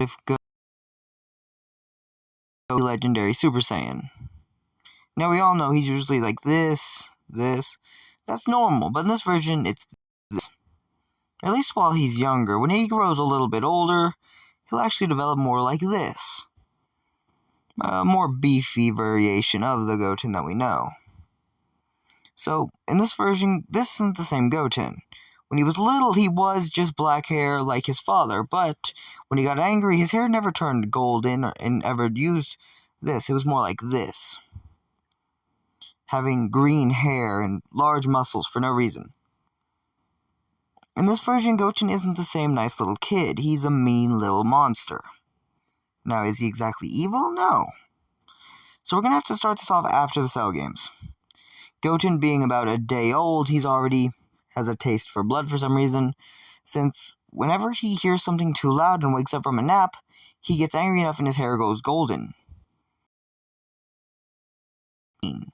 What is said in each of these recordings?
if Goku legendary Super Saiyan. Now we all know he's usually like this. That's normal, but in this version, it's this. At least while he's younger. When he grows a little bit older, he'll actually develop more like this. A more beefy variation of the Goten that we know. So, in this version, this isn't the same Goten. When he was little, he was just black hair like his father, but when he got angry, his hair never turned golden and ever used this. It was more like this. Having green hair and large muscles for no reason. In this version, Goten isn't the same nice little kid. He's a mean little monster. Now, is he exactly evil? No. So we're going to have to start this off after the Cell games. Goten being about a day old, he's already has a taste for blood for some reason, since whenever he hears something too loud and wakes up from a nap, he gets angry enough and his hair goes golden. In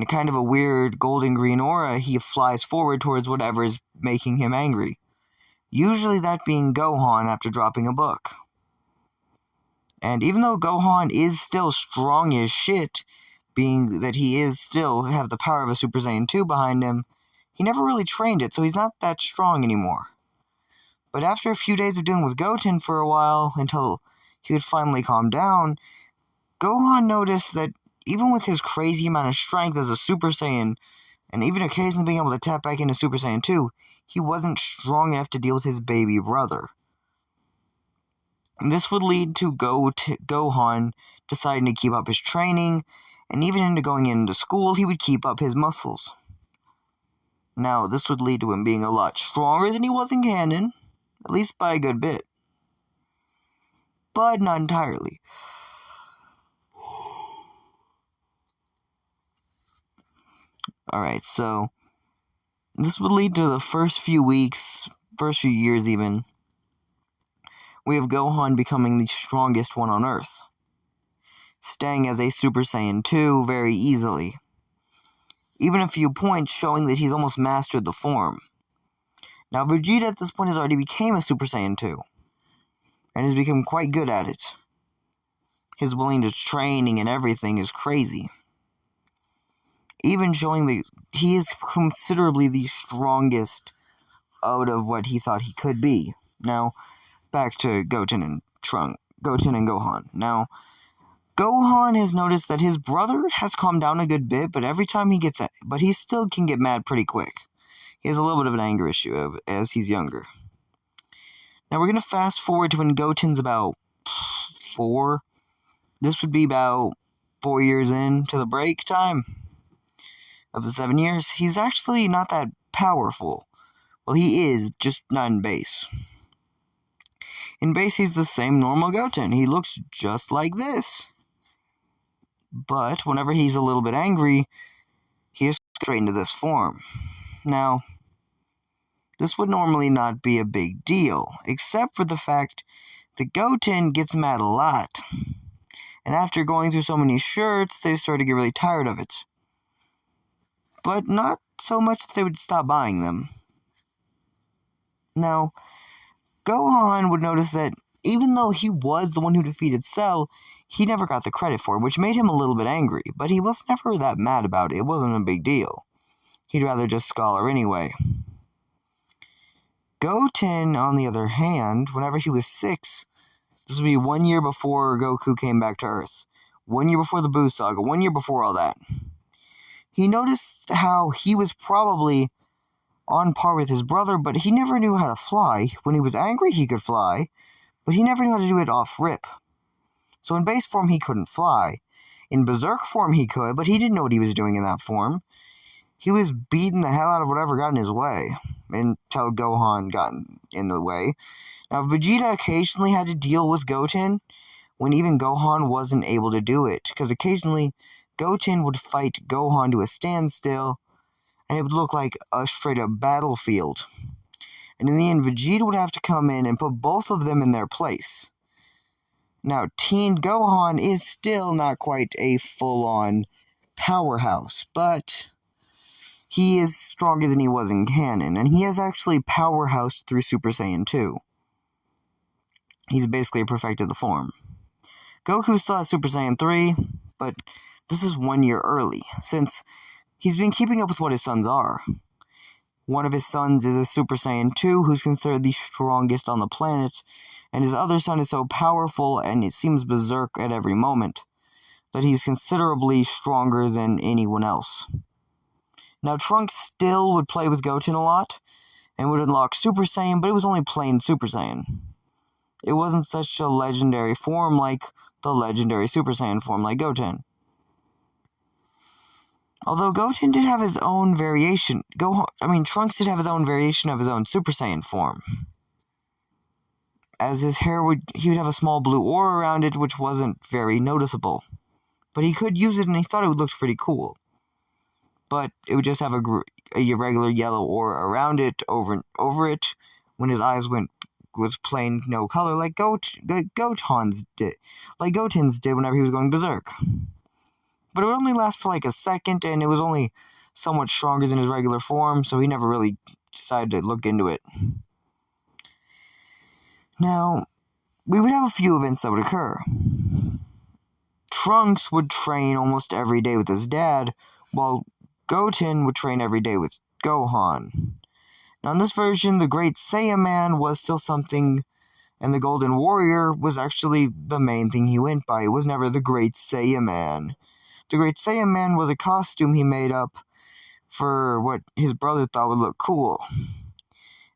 a kind of a weird golden-green aura, he flies forward towards whatever is making him angry. Usually that being Gohan after dropping a book. And even though Gohan is still strong as shit, being that he is still have the power of a Super Saiyan 2 behind him, he never really trained it, so he's not that strong anymore. But after a few days of dealing with Goten for a while, until he would finally calm down, Gohan noticed that even with his crazy amount of strength as a Super Saiyan, and even occasionally being able to tap back into Super Saiyan 2, he wasn't strong enough to deal with his baby brother. And this would lead to Gohan deciding to keep up his training, and even into going into school, he would keep up his muscles. Now, this would lead to him being a lot stronger than he was in canon, at least by a good bit. But not entirely. Alright, so this would lead to the first few weeks, first few years even, we have Gohan becoming the strongest one on Earth, staying as a Super Saiyan 2 very easily. Even a few points showing that he's almost mastered the form. Now Vegeta at this point has already become a Super Saiyan 2, and has become quite good at it. His willingness to training and everything is crazy. Even showing that he is considerably the strongest out of what he thought he could be. Now, back to Goten and Gohan. Now, Gohan has noticed that his brother has calmed down a good bit, but every time but he still can get mad pretty quick. He has a little bit of an anger issue as he's younger. Now, we're going to fast forward to when Goten's about 4. This would be about 4 years into the break time of the 7 years. He's actually not that powerful. Well, he is, just not in base. In base, he's the same normal Goten. He looks just like this. But whenever he's a little bit angry, he just goes straight into this form. Now, this would normally not be a big deal, except for the fact that Goten gets mad a lot. And after going through so many shirts, they started to get really tired of it. But not so much that they would stop buying them. Now, Gohan would notice that even though he was the one who defeated Cell, he never got the credit for it, which made him a little bit angry, but he was never that mad about it. It wasn't a big deal. He'd rather just scholar anyway. Goten, on the other hand, whenever he was 6, this would be 1 year before Goku came back to Earth, 1 year before the Buu Saga, 1 year before all that. He noticed how he was probably on par with his brother, but he never knew how to fly. When he was angry, he could fly, but he never knew how to do it off rip. So in base form, he couldn't fly. In Berserk form, he could, but he didn't know what he was doing in that form. He was beating the hell out of whatever got in his way, until Gohan got in the way. Now, Vegeta occasionally had to deal with Goten, when even Gohan wasn't able to do it, because occasionally Goten would fight Gohan to a standstill, and it would look like a straight-up battlefield. And in the end, Vegeta would have to come in and put both of them in their place. Now, Teen Gohan is still not quite a full-on powerhouse, but he is stronger than he was in canon, and he has actually powerhoused through Super Saiyan 2. He's basically perfected the form. Goku still has Super Saiyan 3, but this is 1 year early, since he's been keeping up with what his sons are. One of his sons is a Super Saiyan 2, who's considered the strongest on the planet, and his other son is so powerful and it seems berserk at every moment that he's considerably stronger than anyone else. Now, Trunks still would play with Goten a lot, and would unlock Super Saiyan, but it was only plain Super Saiyan. It wasn't such a legendary form like the legendary Super Saiyan form like Goten. Although Goten did have his own variation, Trunks did have his own variation of his own Super Saiyan form. As his hair he would have a small blue aura around it, which wasn't very noticeable. But he could use it, and he thought it would look pretty cool. But it would just have a regular yellow aura around it, over it, when his eyes went with plain no color, like Goten's did whenever he was going berserk. But it would only last for like a second, and it was only somewhat stronger than his regular form, so he never really decided to look into it. Now, we would have a few events that would occur. Trunks would train almost every day with his dad, while Goten would train every day with Gohan. Now, in this version, the Great Saiyan Man was still something, and the Golden Warrior was actually the main thing he went by. It was never the Great Saiyan Man. The Great Saiyan Man was a costume he made up for what his brother thought would look cool.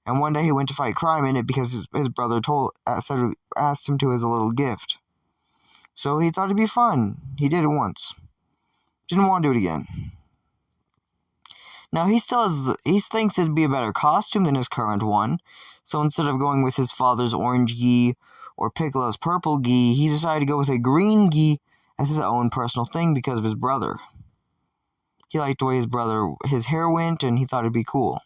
And one day he went to fight crime in it because his brother asked him to as a little gift. So he thought it'd be fun. He did it once. Didn't want to do it again. Now he thinks it'd be a better costume than his current one. So instead of going with his father's orange gi or Piccolo's purple gi, he decided to go with a green gi as his own personal thing because of his brother. He liked the way his hair went, and he thought it'd be cool.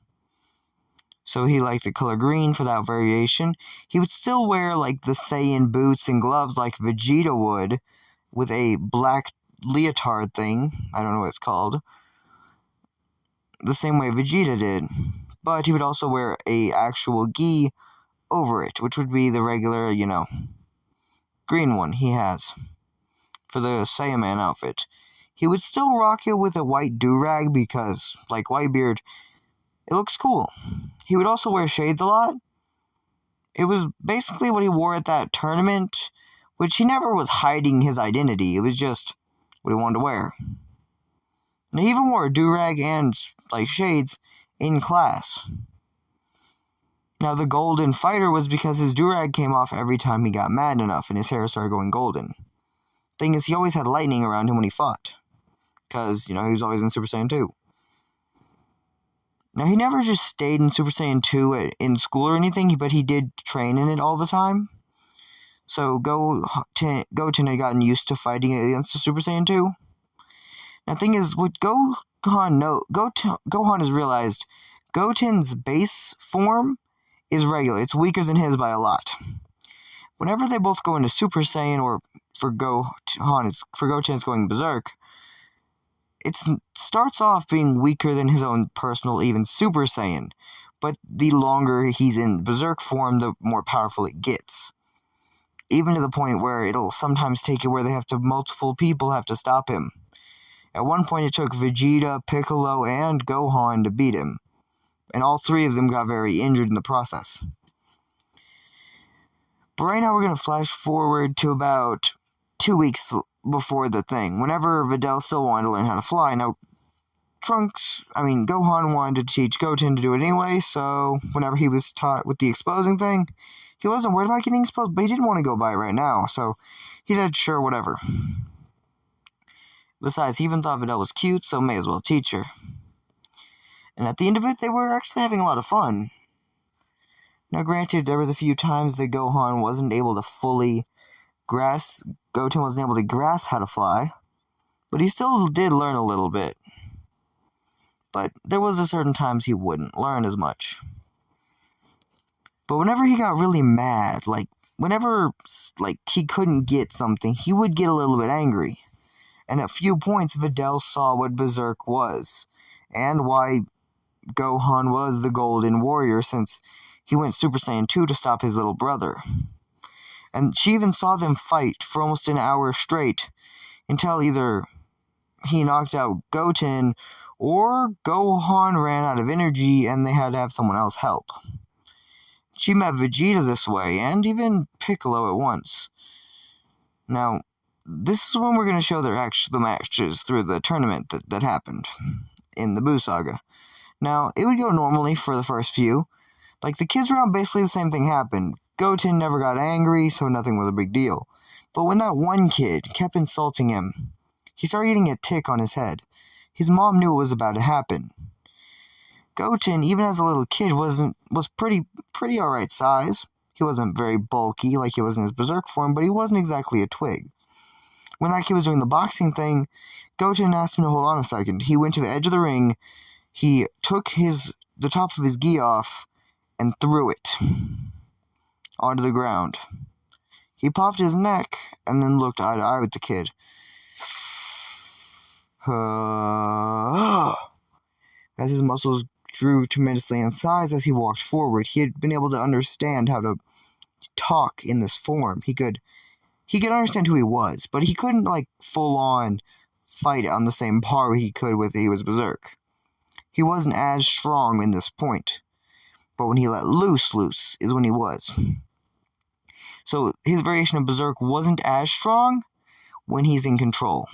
So he liked the color green for that variation. He would still wear like the Saiyan boots and gloves like Vegeta would, with a black leotard thing. I don't know what it's called. The same way Vegeta did. But he would also wear a actual gi over it, which would be the regular, green one he has for the Saiyan Man outfit. He would still rock it with a white do-rag because, like Whitebeard, it looks cool. He would also wear shades a lot. It was basically what he wore at that tournament, which he never was hiding his identity. It was just what he wanted to wear. And he even wore a do-rag and, shades in class. Now, the golden fighter was because his do-rag came off every time he got mad enough and his hair started going golden. Thing is, he always had lightning around him when he fought. Because, he was always in Super Saiyan 2. Now, he never just stayed in Super Saiyan 2 in school or anything, but he did train in it all the time. So, Goten had gotten used to fighting against the Super Saiyan 2. Now, the thing is, what Gohan has realized, Goten's base form is regular. It's weaker than his by a lot. Whenever they both go into Super Saiyan, or for Goten it's going berserk, it starts off being weaker than his own personal, even Super Saiyan, but the longer he's in berserk form, the more powerful it gets. Even to the point where it'll sometimes take it where multiple people have to stop him. At one point it took Vegeta, Piccolo, and Gohan to beat him, and all three of them got very injured in the process. But right now we're going to flash forward to about 2 weeks before the thing, whenever Videl still wanted to learn how to fly. Now, Gohan wanted to teach Goten to do it anyway, so whenever he was taught with the exposing thing, he wasn't worried about getting exposed, but he didn't want to go by it right now, so he said, sure, whatever. Besides, he even thought Videl was cute, so may as well teach her. And at the end of it, they were actually having a lot of fun. Now, granted, there was a few times that Goten wasn't able to grasp how to fly, but he still did learn a little bit. But there was a certain times he wouldn't learn as much. But whenever he got really mad, whenever he couldn't get something, he would get a little bit angry. And at a few points, Videl saw what Berserk was, and why Gohan was the Golden Warrior, since he went Super Saiyan 2 to stop his little brother. And she even saw them fight for almost an hour straight, until either he knocked out Goten or Gohan ran out of energy and they had to have someone else help. She met Vegeta this way, and even Piccolo at once. Now, this is when we're going to show the matches through the tournament that happened in the Buu Saga. Now, it would go normally for the first few. Like, the kids round, basically the same thing happened. Goten never got angry, so nothing was a big deal. But when that one kid kept insulting him, he started getting a tick on his head. His mom knew what was about to happen. Goten, even as a little kid, was pretty alright size. He wasn't very bulky like he was in his Berserk form, but he wasn't exactly a twig. When that kid was doing the boxing thing, Goten asked him to hold on a second. He went to the edge of the ring, he took the tops of his gi off, and threw it onto the ground. He popped his neck, and then looked eye to eye with the kid. As his muscles grew tremendously in size as he walked forward, he had been able to understand how to talk in this form. He could understand who he was, but he couldn't, like, full-on fight on the same par he could with he was Berserk. He wasn't as strong in this point, but when he let loose is when he was. So his variation of Berserk wasn't as strong when he's in control.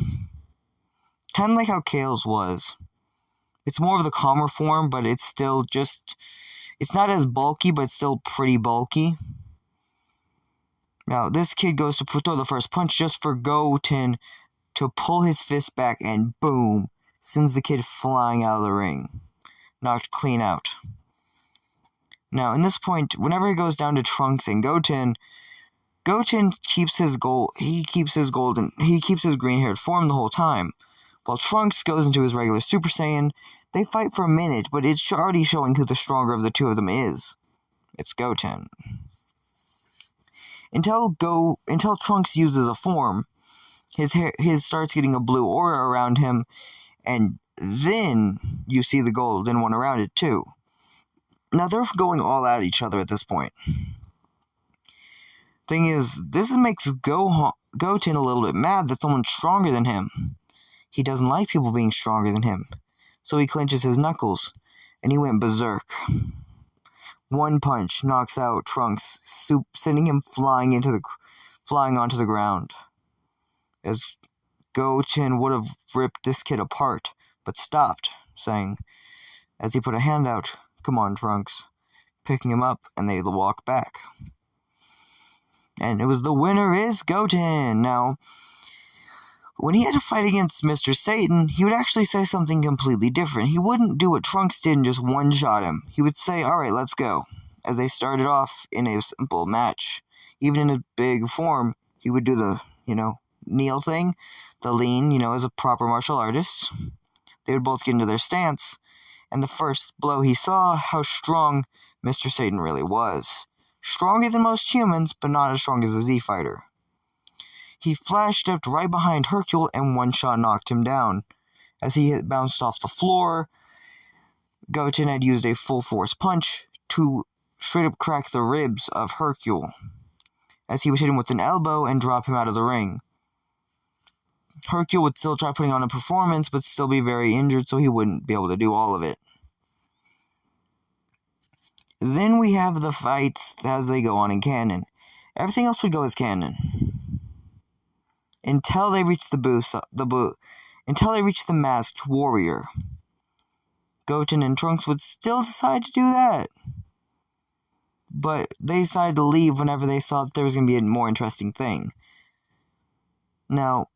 Kind of like how Kale's was. It's more of the calmer form, but it's still just... It's not as bulky, but it's still pretty bulky. Now, this kid goes to throw the first punch just for Goten to pull his fist back and boom, sends the kid flying out of the ring. Knocked clean out. Now, in this point, whenever he goes down to Trunks and Goten keeps his green-haired form the whole time. While Trunks goes into his regular Super Saiyan, they fight for a minute, but it's already showing who the stronger of the two of them is. It's Goten. Until Trunks uses a form, his starts getting a blue aura around him, and then you see the golden one around it too. Now they're going all at each other at this point. Thing is, this makes Goten a little bit mad that someone's stronger than him. He doesn't like people being stronger than him, so he clenches his knuckles, and he went berserk. One punch knocks out Trunks, sending him flying onto the ground. As Goten would have ripped this kid apart, but stopped, saying, as he put a hand out, "Come on, Trunks," picking him up, and they walk back. And it was the winner is Goten. Now, when he had to fight against Mr. Satan, he would actually say something completely different. He wouldn't do what Trunks did and just one-shot him. He would say, "Alright, let's go." As they started off in a simple match. Even in a big form, he would do the, kneel thing, the lean, as a proper martial artist. They would both get into their stance, and the first blow he saw how strong Mr. Satan really was. Stronger than most humans, but not as strong as a Z fighter. He flash-stepped right behind Hercule and one-shot knocked him down. As he bounced off the floor, Goten had used a full-force punch to straight-up crack the ribs of Hercule, as he would hit him with an elbow and drop him out of the ring. Hercule would still try putting on a performance, but still be very injured, so he wouldn't be able to do all of it. Then we have the fights as they go on in canon. Everything else would go as canon. Until they reach until they reach the Masked Warrior. Goten and Trunks would still decide to do that. But they decided to leave whenever they saw that there was going to be a more interesting thing. Now,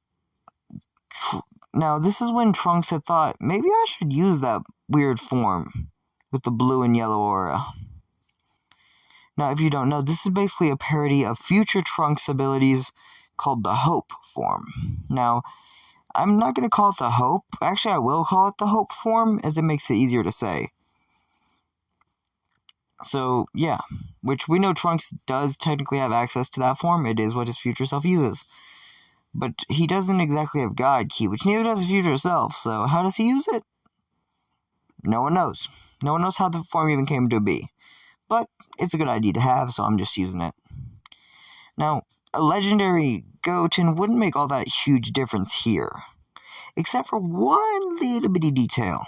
this is when Trunks had thought, maybe I should use that weird form with the blue and yellow aura. Now, if you don't know, this is basically a parody of future Trunks abilities called the Hope form. Now, I'm not going to call it the Hope. Actually, I will call it the Hope form, as it makes it easier to say. So, yeah. Which we know Trunks does technically have access to that form. It is what his future self uses. But he doesn't exactly have God Ki, which neither does his future self. So, how does he use it? No one knows. No one knows how the form even came to be. But it's a good idea to have, so I'm just using it. Now, a legendary goten wouldn't make all that huge difference here, except for one little bitty detail.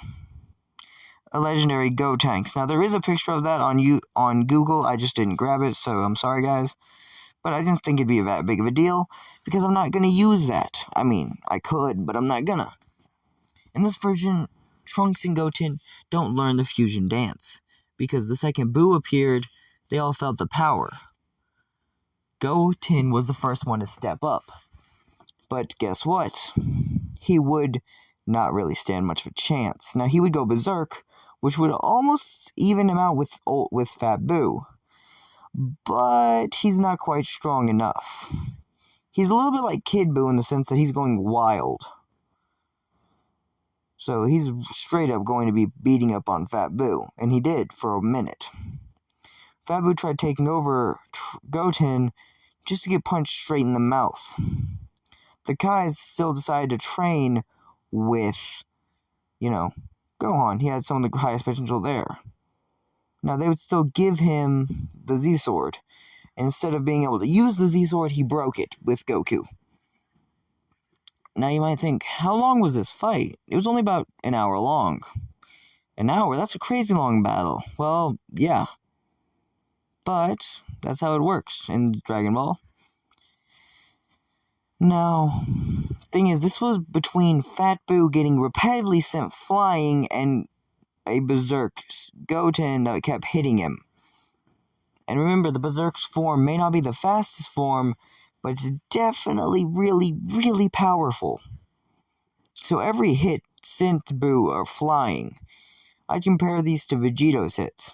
A legendary Gotenks. Now there is a picture of that on Google. I just didn't grab it, so I'm sorry, guys. But I didn't think it'd be that big of a deal because I'm not gonna use that. I mean, I could, but I'm not gonna. In this version, Trunks and Goten don't learn the fusion dance because the second Boo appeared, they all felt the power. Goten was the first one to step up, but guess what? He would not really stand much of a chance. Now he would go berserk, which would almost even him out with Fat Boo. But he's not quite strong enough. He's a little bit like Kid Boo in the sense that he's going wild. So he's straight up going to be beating up on Fat Boo, and he did for a minute. Fat Boo tried taking over Goten just to get punched straight in the mouth. The guys still decided to train with, Gohan. He had some of the highest potential there. Now, they would still give him the Z-Sword. And instead of being able to use the Z-Sword, he broke it with Goku. Now, you might think, how long was this fight? It was only about an hour long. An hour? That's a crazy long battle. Well, yeah. But that's how it works in Dragon Ball. Now, thing is, this was between Fat Boo getting repetitively sent flying and a Berserk Goten that kept hitting him. And remember, the Berserk's form may not be the fastest form, but it's definitely really, really powerful. So every hit sent Boo flying. I'd compare these to Vegeto's hits.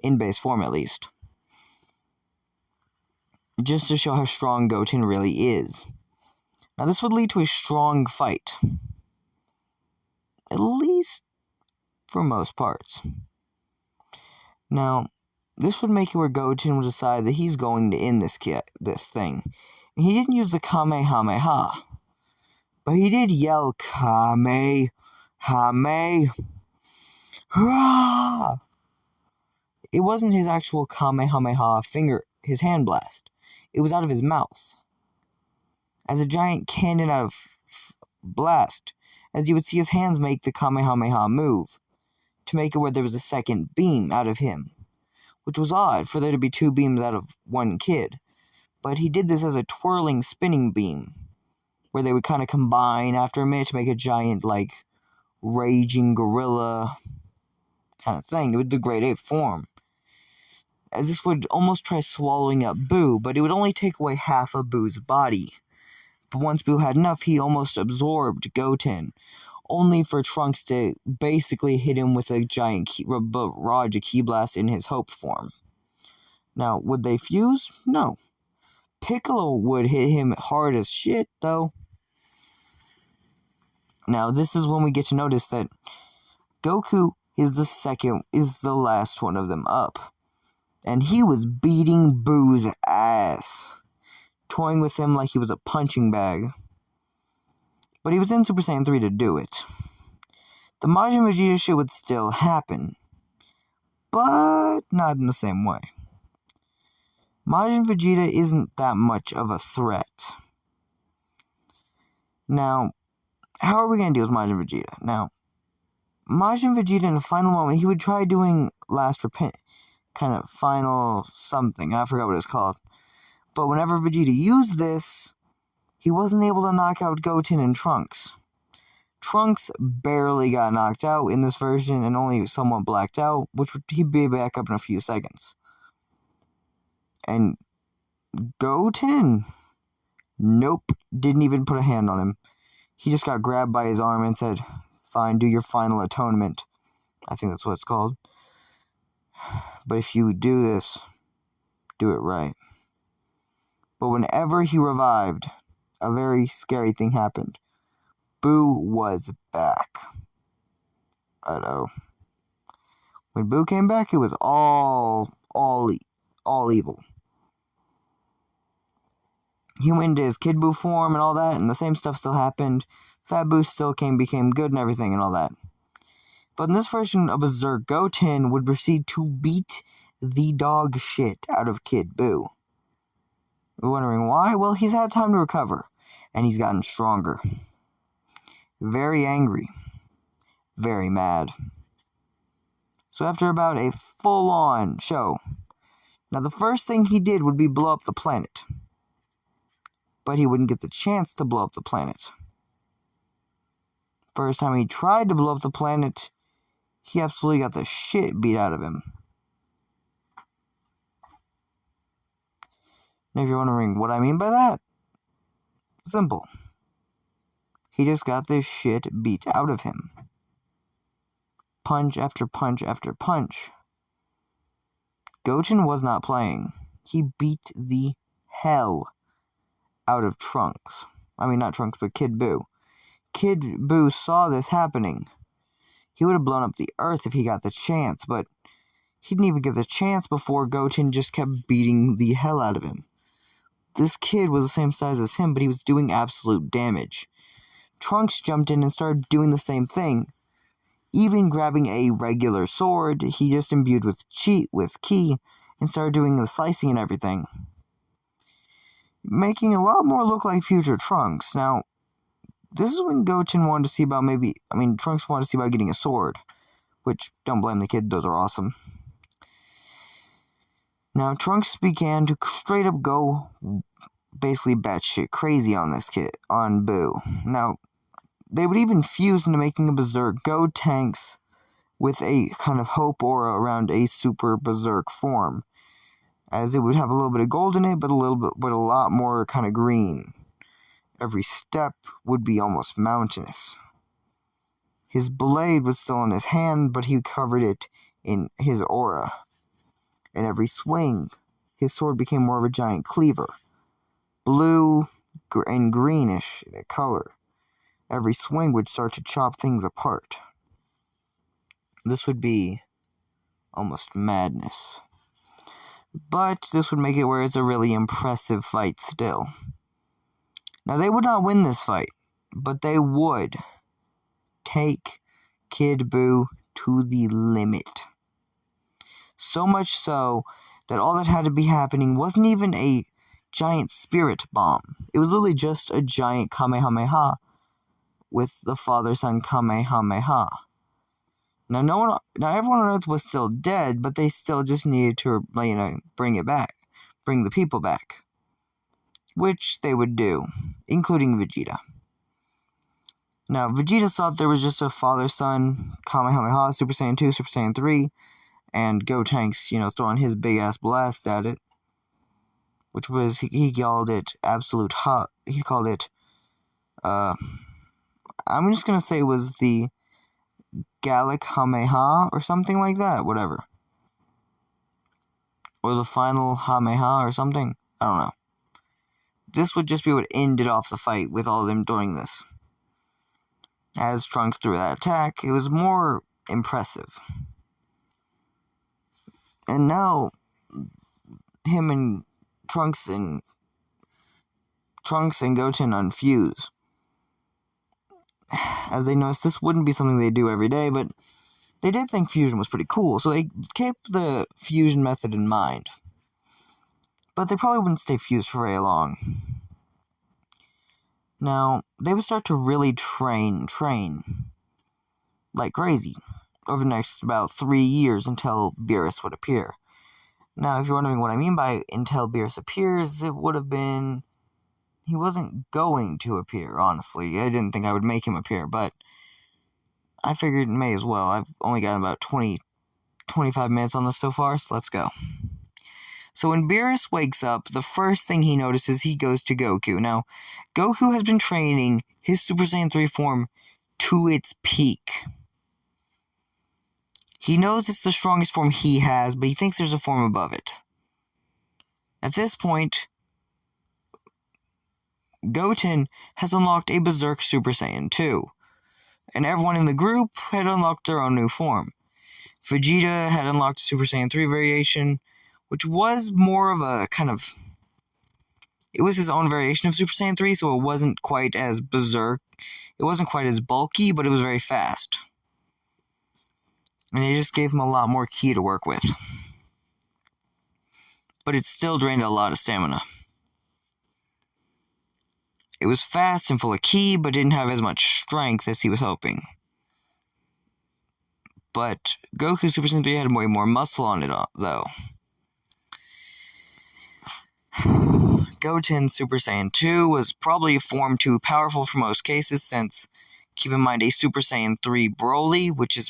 In base form, at least. Just to show how strong Goten really is. Now, this would lead to a strong fight. At least for most parts. Now, this would make it where Goten would decide that he's going to end this thing. And he didn't use the Kamehameha. But he did yell, Kamehameha. It wasn't his actual Kamehameha his hand blast. It was out of his mouth. As a giant cannon out of blast, as you would see his hands make the Kamehameha move, to make it where there was a second beam out of him, which was odd for there to be two beams out of one kid. But he did this as a twirling, spinning beam, where they would kind of combine after a minute to make a giant, raging gorilla kind of thing. It would degrade ape form. As this would almost try swallowing up Boo, but it would only take away half of Boo's body. But once Boo had enough, he almost absorbed Goten, only for Trunks to basically hit him with a giant barrage of Ki Blast in his Hope form. Now, would they fuse? No. Piccolo would hit him hard as shit, though. Now, this is when we get to notice that Goku is the last one of them up. And he was beating Boo's ass, toying with him like he was a punching bag. But he was in Super Saiyan 3 to do it. The Majin Vegeta shit would still happen, but not in the same way. Majin Vegeta isn't that much of a threat. Now, how are we going to deal with Majin Vegeta? Now, Majin Vegeta in the final moment, he would try doing final something. I forgot what it's called. But whenever Vegeta used this, he wasn't able to knock out Goten and Trunks. Trunks barely got knocked out in this version and only somewhat blacked out, which he'd be back up in a few seconds. And Goten, nope, didn't even put a hand on him. He just got grabbed by his arm and said, fine, do your final atonement. I think that's what it's called. But if you do this, do it right. But whenever he revived, a very scary thing happened. Boo was back. Uh-oh. When Boo came back, it was all evil. He went into his Kid Boo form and all that, and the same stuff still happened. Fat Boo still became good and everything and all that. But in this version of Berserk, Goten would proceed to beat the dog shit out of Kid Boo. You're wondering why? Well, he's had time to recover, and he's gotten stronger. Very angry. Very mad. So after about a full-on show, now the first thing he did would be blow up the planet. But he wouldn't get the chance to blow up the planet. First time he tried to blow up the planet, he absolutely got the shit beat out of him. Now if you're wondering what I mean by that, simple. He just got the shit beat out of him. Punch after punch after punch. Goten was not playing. He beat the hell out of Trunks. I mean, not Trunks, but Kid Buu. Kid Buu saw this happening. He would have blown up the earth if he got the chance, but he didn't even get the chance before Goten just kept beating the hell out of him. This kid was the same size as him, but he was doing absolute damage. Trunks jumped in and started doing the same thing. Even grabbing a regular sword, he just imbued with ki and started doing the slicing and everything. Making a lot more look like future Trunks. Now, this is when Goten wanted to see about Trunks wanted to see about getting a sword. Which, don't blame the kid, those are awesome. Now, Trunks began to straight up go basically batshit crazy on this kid, on Buu. Now, they would even fuse into making a Berserk Gotenks with a kind of hope aura around a super Berserk form. As it would have a little bit of gold in it, but a lot more kind of green. Every step would be almost mountainous. His blade was still in his hand, but he covered it in his aura. In every swing, his sword became more of a giant cleaver. Blue and greenish in color. Every swing would start to chop things apart. This would be almost madness. But this would make it where it's a really impressive fight still. Now, they would not win this fight, but they would take Kid Buu to the limit. So much so that all that had to be happening wasn't even a giant spirit bomb. It was literally just a giant Kamehameha with the father-son Kamehameha. Now, everyone on Earth was still dead, but they still just needed to, bring it back. Bring the people back. Which they would do, including Vegeta. Now, Vegeta thought there was just a father-son, Kamehameha, Super Saiyan 2, Super Saiyan 3, and Gotenks, throwing his big-ass blast at it. Which was, he called it absolute hot. He called it, I'm just gonna say it was the Gallic Hameha or something like that, whatever. Or the final Hameha or something, I don't know. This would just be what ended off the fight with all of them doing this. As Trunks threw that attack, it was more impressive. And now, him and Trunks and Goten unfuse. As they noticed, this wouldn't be something they do every day, but they did think fusion was pretty cool, so they kept the fusion method in mind. But they probably wouldn't stay fused for very long. Now, they would start to really train like crazy over the next about 3 years until Beerus would appear. Now, if you're wondering what I mean by until Beerus appears, it would have been... He wasn't going to appear, honestly. I didn't think I would make him appear, but I figured may as well. I've only got about 25 minutes on this so far, so let's go. So when Beerus wakes up, the first thing he notices, he goes to Goku. Now, Goku has been training his Super Saiyan 3 form to its peak. He knows it's the strongest form he has, but he thinks there's a form above it. At this point, Goten has unlocked a Berserk Super Saiyan 2, and everyone in the group had unlocked their own new form. Vegeta had unlocked Super Saiyan 3 variation, which was more of a kind of... It was his own variation of Super Saiyan 3, so it wasn't quite as berserk. It wasn't quite as bulky, but it was very fast. And it just gave him a lot more ki to work with. But it still drained a lot of stamina. It was fast and full of ki, but didn't have as much strength as he was hoping. But Goku Super Saiyan 3 had way more muscle on it, though. Goten Super Saiyan 2 was probably a form too powerful for most cases, since, keep in mind, a Super Saiyan 3 Broly, which is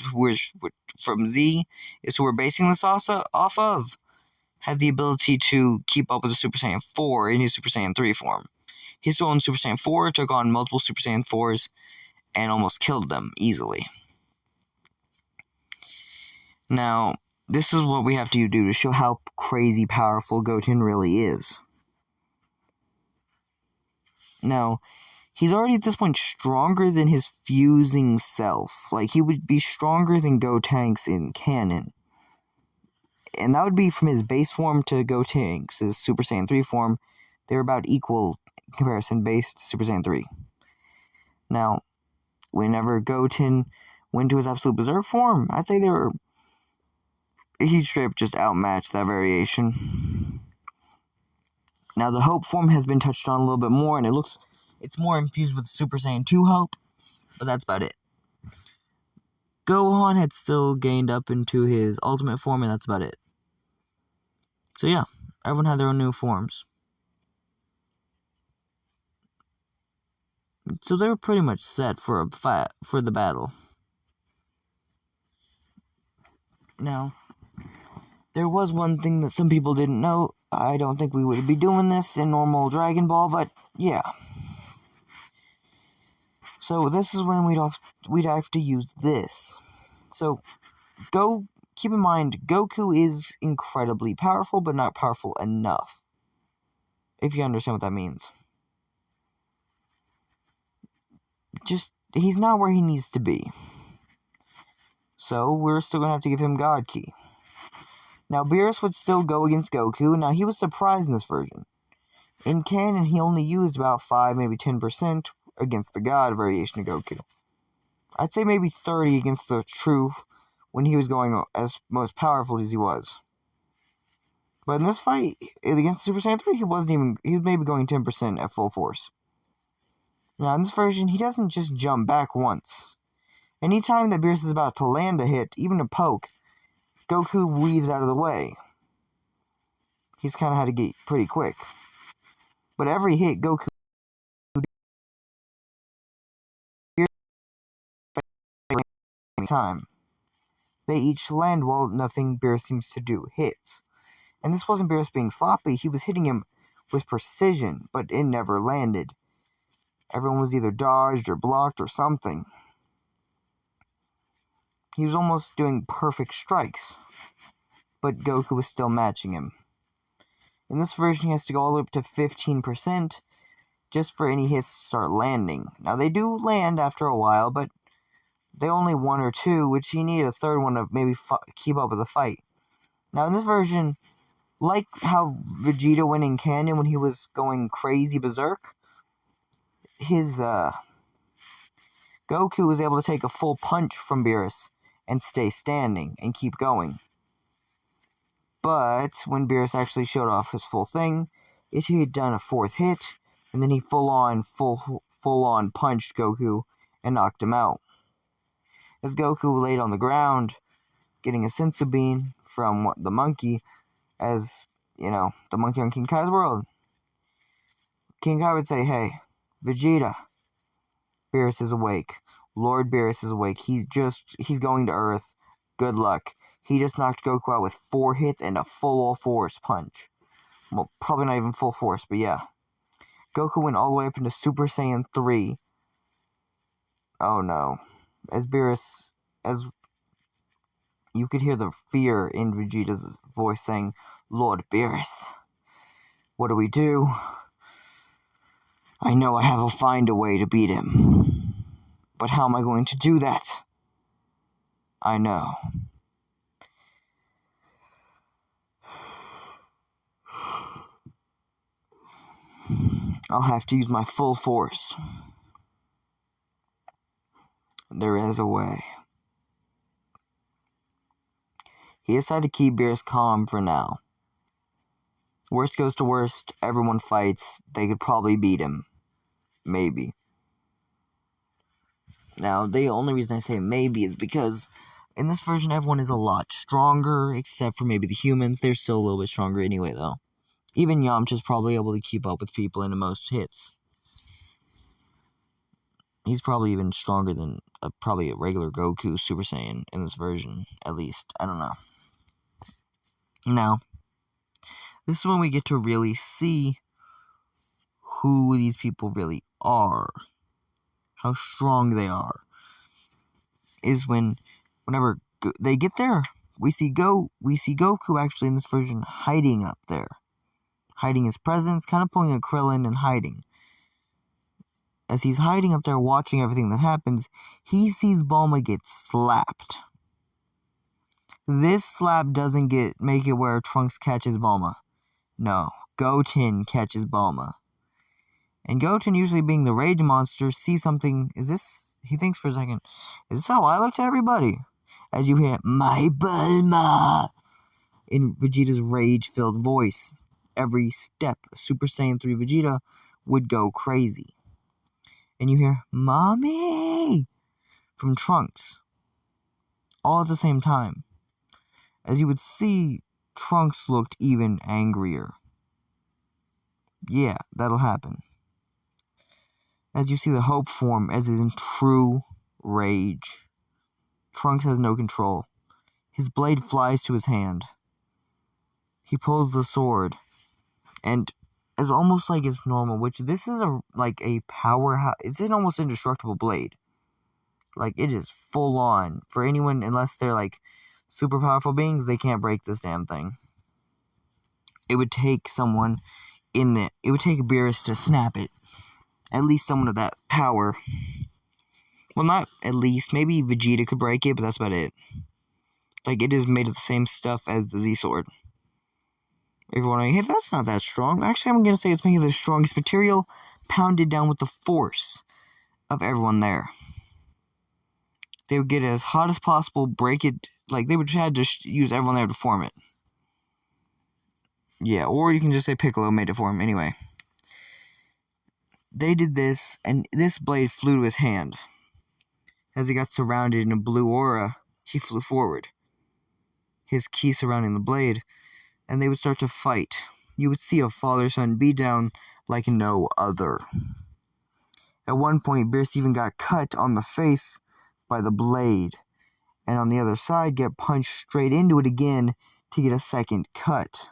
from Z, is who we're basing this off of, had the ability to keep up with the Super Saiyan 4 in his Super Saiyan 3 form. His own Super Saiyan 4 took on multiple Super Saiyan 4s and almost killed them easily. Now, this is what we have to do to show how crazy powerful Goten really is. Now, he's already at this point stronger than his fusing self. Like, he would be stronger than Gotenks in canon. And that would be from his base form to Gotenks, his Super Saiyan 3 form. They're about equal comparison based Super Saiyan 3. Now, whenever Goten went to his Absolute Berserk form, I'd say he straight up just outmatched that variation. Now, the Hope form has been touched on a little bit more, and it's more infused with Super Saiyan 2 Hope, but that's about it. Gohan had still gained up into his Ultimate form, and that's about it. So yeah, everyone had their own new forms. So they were pretty much set for the battle. Now, there was one thing that some people didn't know. I don't think we would be doing this in normal Dragon Ball, but yeah. So this is when we'd have to use this. So keep in mind, Goku is incredibly powerful, but not powerful enough. If you understand what that means. He's not where he needs to be. So we're still going to have to give him God Ki. Now, Beerus would still go against Goku. Now, he was surprised in this version. In canon, he only used about 5, maybe 10% against the God variation of Goku. I'd say maybe 30 against the true when he was going as most powerful as he was. But in this fight, against Super Saiyan 3, he was maybe going 10% at full force. Now, in this version, he doesn't just jump back once. Anytime that Beerus is about to land a hit, even a poke, Goku weaves out of the way. He's kind of had to get pretty quick. But every hit, Goku time. They each land while nothing Beerus seems to do hits. And this wasn't Beerus being sloppy, he was hitting him with precision, but it never landed. Everyone was either dodged or blocked or something. He was almost doing perfect strikes, but Goku was still matching him. In this version, he has to go all the way up to 15% just for any hits to start landing. Now, they do land after a while, but they only 1 or 2, which he needed a third one to maybe keep up with the fight. Now, in this version, like how Vegeta went in canon when he was going crazy berserk, his Goku was able to take a full punch from Beerus and stay standing and keep going. But when Beerus actually showed off his full thing, he had done a 4th hit, and then he full on punched Goku and knocked him out. As Goku laid on the ground, getting a senzu bean from the monkey, as, you know, the monkey on King Kai's world, King Kai would say, "Hey, Vegeta, Beerus is awake. Lord Beerus is awake. He's going to Earth. Good luck." He just knocked Goku out with 4 hits and a full force punch. Well, probably not even full force, but yeah. Goku went all the way up into Super Saiyan 3. Oh no. As you could hear the fear in Vegeta's voice saying, "Lord Beerus, what do we do? I know I have to find a way to beat him. But how am I going to do that? I know. I'll have to use my full force. There is a way." He decided to keep Beerus calm for now. Worst goes to worst, everyone fights, they could probably beat him. maybe. Now, the only reason I say maybe is because in this version, everyone is a lot stronger, except for maybe the humans. They're still a little bit stronger anyway, though. Even Yamcha's probably able to keep up with people in the most hits. He's probably even stronger than probably a regular Goku Super Saiyan in this version, at least. I don't know. Now, this is when we get to really see who these people really are, how strong they are. Is whenever they get there, we see Goku actually in this version hiding up there, hiding his presence, kind of pulling a Krillin and hiding. As he's hiding up there watching everything that happens, he sees Bulma get slapped. This slap doesn't make it where Trunks catches Bulma. No, Goten catches Bulma. And Goten, usually being the rage monster, sees something. He thinks for a second, is this how I look to everybody? As you hear, my Bulma, in Vegeta's rage-filled voice. Every step, Super Saiyan 3 Vegeta would go crazy. And you hear, Mommy, from Trunks. All at the same time. As you would see, Trunks looked even angrier. Yeah, that'll happen. As you see the hope form as is in true rage. Trunks has no control. His blade flies to his hand. He pulls the sword. And it's almost like it's normal, which this is a powerhouse. It's an almost indestructible blade. Like, it is full on. For anyone, unless they're like super powerful beings, they can't break this damn thing. It would take someone it would take Beerus to snap it. At least someone of that power. Well, not at least. Maybe Vegeta could break it, but that's about it. Like, it is made of the same stuff as the Z-Sword. If you're wondering, hey, that's not that strong. Actually, I'm going to say it's made of the strongest material, pounded down with the force of everyone there. They would get it as hot as possible, break it. Like, they would have to use everyone there to form it. Yeah, or you can just say Piccolo made it for him. Anyway. They did this, and this blade flew to his hand. As he got surrounded in a blue aura, he flew forward. His ki surrounding the blade, and they would start to fight. You would see a father-son beatdown like no other. At one point, Beerus even got cut on the face by the blade, and on the other side, get punched straight into it again to get a second cut.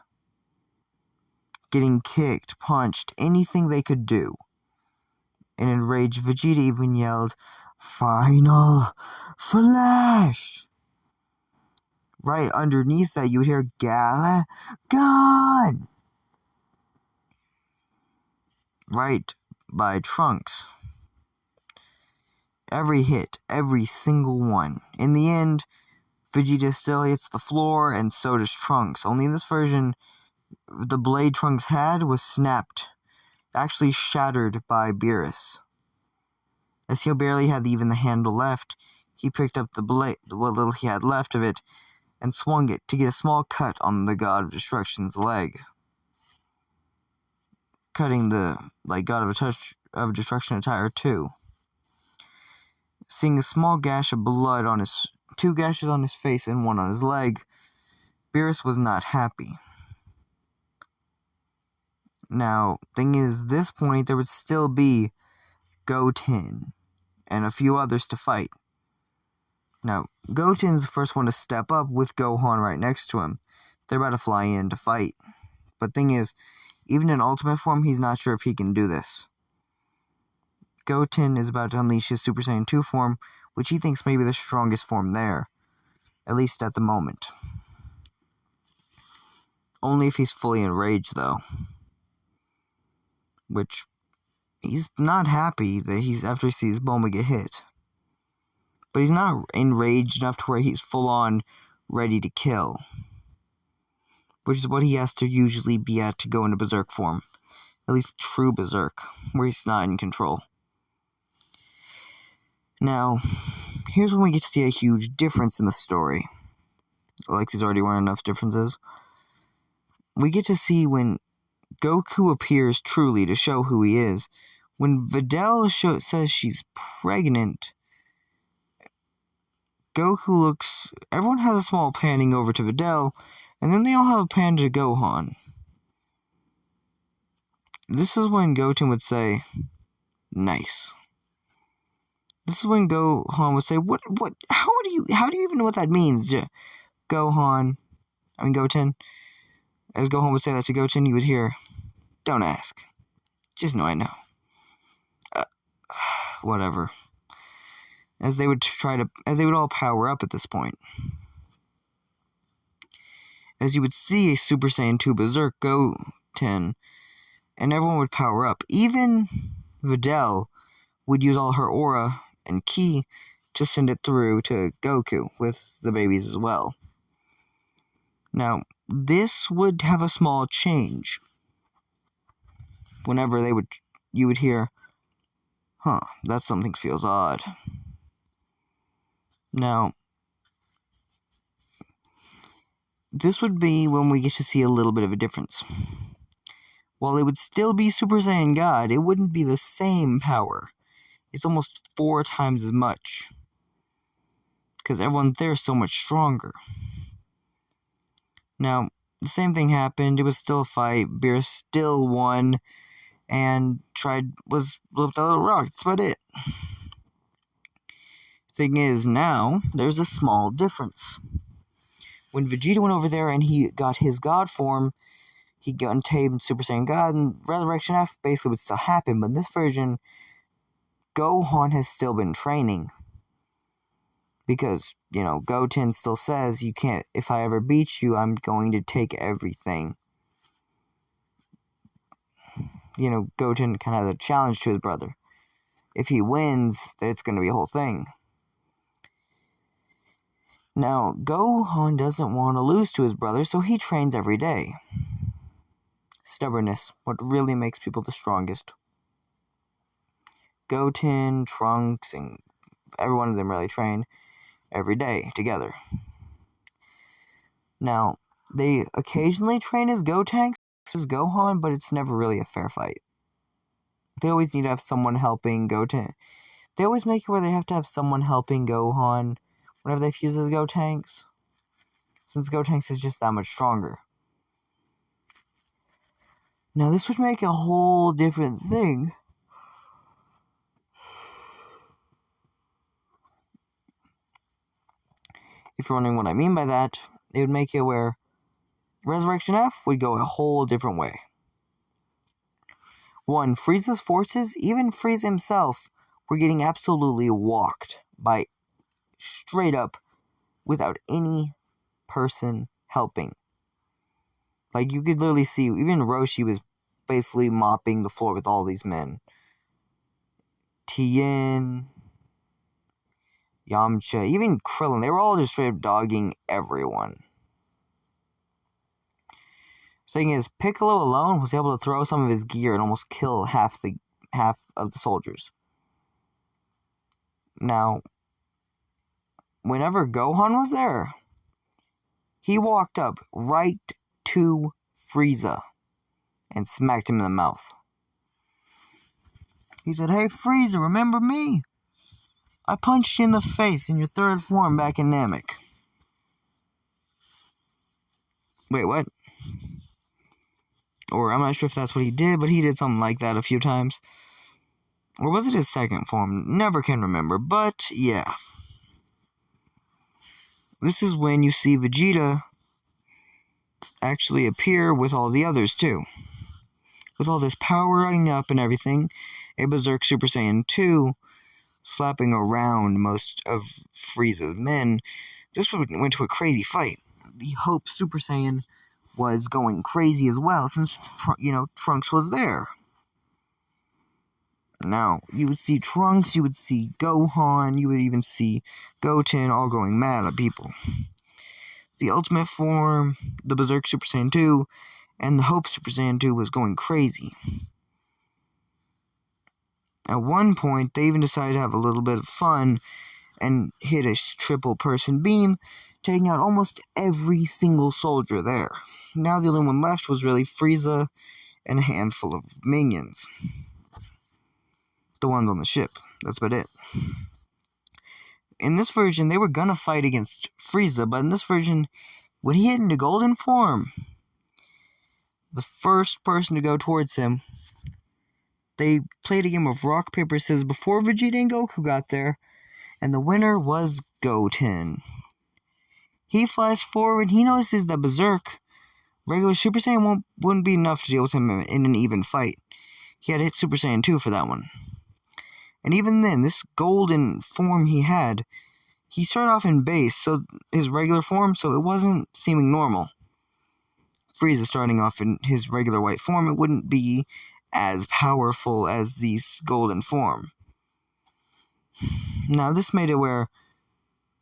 Getting kicked, punched, anything they could do. And enraged Vegeta even yelled, "Final Flash!" Right underneath that, you would hear Gala gone! Right by Trunks. Every hit, every single one. In the end, Vegeta still hits the floor, and so does Trunks. Only in this version, the blade Trunks had was snapped, actually shattered by Beerus. As he barely had even the handle left, he picked up the blade, what little he had left of it, and swung it to get a small cut on the God of Destruction's leg. Cutting the God of Destruction attire too. Seeing a small gash of blood on two gashes on his face and one on his leg, Beerus was not happy. Now, thing is, this point there would still be Goten and a few others to fight. Now, Goten's the first one to step up with Gohan right next to him. They're about to fly in to fight. But thing is, even in ultimate form, he's not sure if he can do this. Goten is about to unleash his Super Saiyan 2 form, which he thinks may be the strongest form there. At least at the moment. Only if he's fully enraged, though. Which, he's not happy that after he sees Bulma get hit. But he's not enraged enough to where he's full on ready to kill. Which is what he has to usually be at to go into Berserk form. At least true Berserk, where he's not in control. Now, here's when we get to see a huge difference in the story. Like there's already weren't enough differences. We get to see when Goku appears truly to show who he is, When Videl says she's pregnant, everyone has a small panning over to Videl, and then they all have a pan to Gohan. This is when Goten would say, nice. This is when Gohan would say, how do you even know what that means? Goten, as Gohan would say that to Goten, you would hear, don't ask. Just know I know. Whatever. As they would all power up at this point. As you would see a Super Saiyan 2 Berserk Goten, and everyone would power up. Even Videl would use all her aura and ki to send it through to Goku with the babies as well. Now, this would have a small change. Whenever you would hear, that something feels odd. Now, this would be when we get to see a little bit of a difference. While it would still be Super Saiyan God, it wouldn't be the same power. It's almost 4 times as much. Because everyone there is so much stronger. Now, the same thing happened. It was still a fight. Beerus still won. And was with a little rock. That's about it. Thing is, now, there's a small difference. When Vegeta went over there and he got his God form, he got untamed Super Saiyan God, and Resurrection F basically would still happen, but in this version, Gohan has still been training. Because, Goten still says, you can't, if I ever beat you, I'm going to take everything. Goten kind of has a challenge to his brother. If he wins, it's going to be a whole thing. Now, Gohan doesn't want to lose to his brother, so he trains every day. Stubbornness, what really makes people the strongest. Goten, Trunks, and every one of them really train every day together. Now, they occasionally train as Gotenks, as Gohan, but it's never really a fair fight. They always need to have someone helping Goten. They always make it where they have to have someone helping Gohan whenever they fuse as Gotenks, since Gotenks is just that much stronger. Now, this would make a whole different thing. If you're wondering what I mean by that, it would make it where Resurrection F would go a whole different way. 1. Frieza's forces, even Frieza himself, were getting absolutely walked by straight up without any person helping. Like, you could literally see, even Roshi was basically mopping the floor with all these men. Tien, Yamcha, even Krillin, they were all just straight up dogging everyone. Thing is, Piccolo alone was able to throw some of his gear and almost kill half of the soldiers. Now, whenever Gohan was there, he walked up right to Frieza and smacked him in the mouth. He said, "Hey Frieza, remember me? I punched you in the face in your 3rd form back in Namek." Wait, what? Or I'm not sure if that's what he did, but he did something like that a few times. Or was it his 2nd form? Never can remember, but yeah. This is when you see Vegeta actually appear with all the others too. With all this powering up and everything, a Berserk Super Saiyan 2 slapping around most of Frieza's men, this went to a crazy fight. The Hope Super Saiyan was going crazy as well, since, Trunks was there. Now, you would see Trunks, you would see Gohan, you would even see Goten all going mad at people. The Ultimate Form, the Berserk Super Saiyan 2, and the Hope Super Saiyan 2 was going crazy. At one point, they even decided to have a little bit of fun and hit a triple person beam, taking out almost every single soldier there. Now the only one left was really Frieza and a handful of minions. the ones on the ship. That's about it. In this version, they were gonna fight against Frieza, but in this version, when he hit into golden form, the first person to go towards him, they played a game of rock, paper, scissors before Vegeta and Goku got there, and the winner was Goten. He flies forward, he notices that Berserk, regular Super Saiyan, wouldn't be enough to deal with him in an even fight. He had to hit Super Saiyan 2 for that one. And even then, this golden form he had, he started off in base, so his regular form, so it wasn't seeming normal. Frieza starting off in his regular white form, it wouldn't be as powerful as this golden form. Now, this made it where